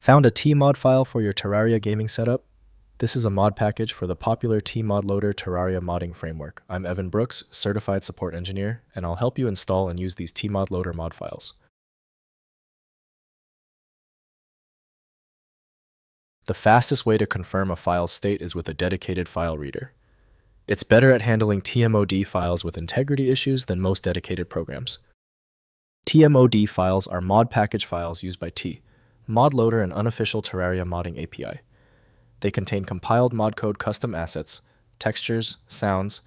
Found a tMOD file for your Terraria gaming setup? This is a mod package for the popular tModLoader Terraria modding framework. I'm Evan Brooks, Certified Support Engineer, and I'll help you install and use these tModLoader mod files. The fastest way to confirm a file's state is with a dedicated file reader. It's better at handling TMOD files with integrity issues than most dedicated programs. TMOD files are mod package files used by tModLoader, an unofficial Terraria modding API. They contain compiled mod code custom assets, textures, sounds,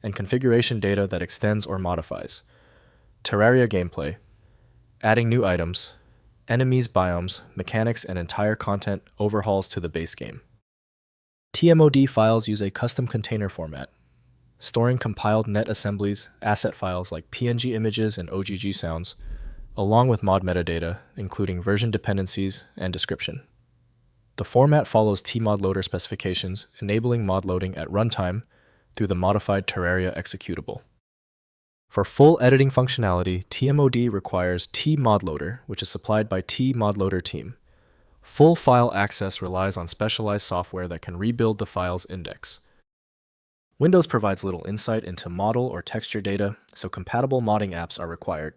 and configuration data that extends or modifies Terraria gameplay, adding new items, enemies, biomes, mechanics, and entire content overhauls to the base game. TMOD files use a custom container format, storing compiled net assemblies, asset files like PNG images and OGG sounds, along with mod metadata, including version dependencies and description. The format follows tModLoader specifications, enabling mod loading at runtime through the modified Terraria executable. For full editing functionality, tMOD requires tModLoader, which is supplied by tModLoader team. Full file access relies on specialized software that can rebuild the file's index. Windows provides little insight into model or texture data, so compatible modding apps are required.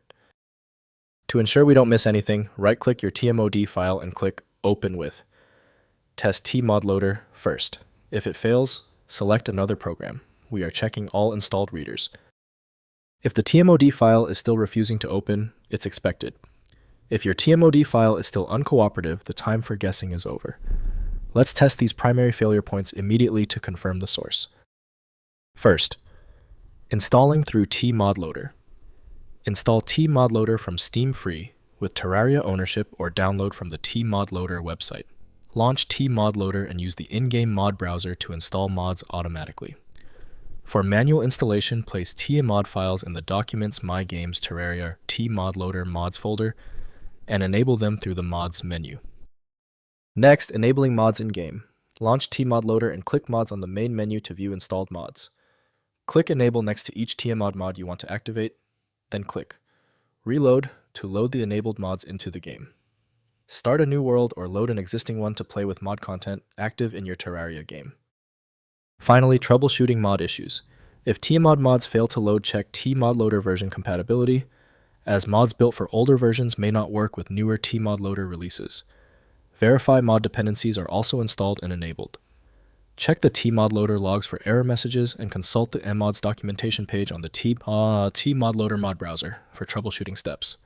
To ensure we don't miss anything, right-click your tMOD file and click Open With. Test tModLoader first. If it fails, select another program. We are checking all installed readers. If the tMOD file is still refusing to open, it's expected. If your tMOD file is still uncooperative, the time for guessing is over. Let's test these primary failure points immediately to confirm the source. First, installing through tModLoader. Install tModLoader from Steam free with Terraria ownership or download from the tModLoader website. Launch tModLoader and use the in-game mod browser to install mods automatically. For manual installation, place tMOD files in the Documents My Games Terraria tModLoader mods folder and enable them through the mods menu. Next, enabling mods in-game. Launch tModLoader and click mods on the main menu to view installed mods. Click Enable next to each tMOD mod you want to activate, then click Reload to load the enabled mods into the game. Start a new world or load an existing one to play with mod content active in your Terraria game. Finally, troubleshooting mod issues. If tMOD mods fail to load, check tModLoader version compatibility, as mods built for older versions may not work with newer tModLoader releases. Verify mod dependencies are also installed and enabled. Check the tModLoader logs for error messages and consult the mmods documentation page on the tModLoader mod browser for troubleshooting steps.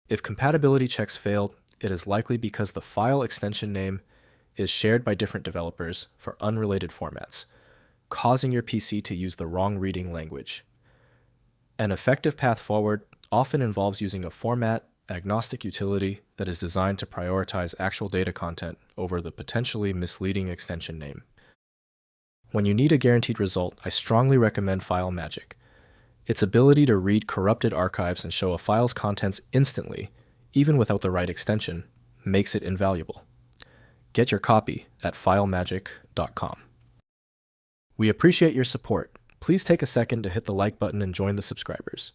If compatibility checks failed, it is likely because the file extension name is shared by different developers for unrelated formats, causing your PC to use the wrong reading language. An effective path forward often involves using a format-agnostic utility that is designed to prioritize actual data content over the potentially misleading extension name. When you need a guaranteed result, I strongly recommend FileMagick. Its ability to read corrupted archives and show a file's contents instantly, even without the right extension, makes it invaluable. Get your copy at filemagick.com. We appreciate your support. Please take a second to hit the like button and join the subscribers.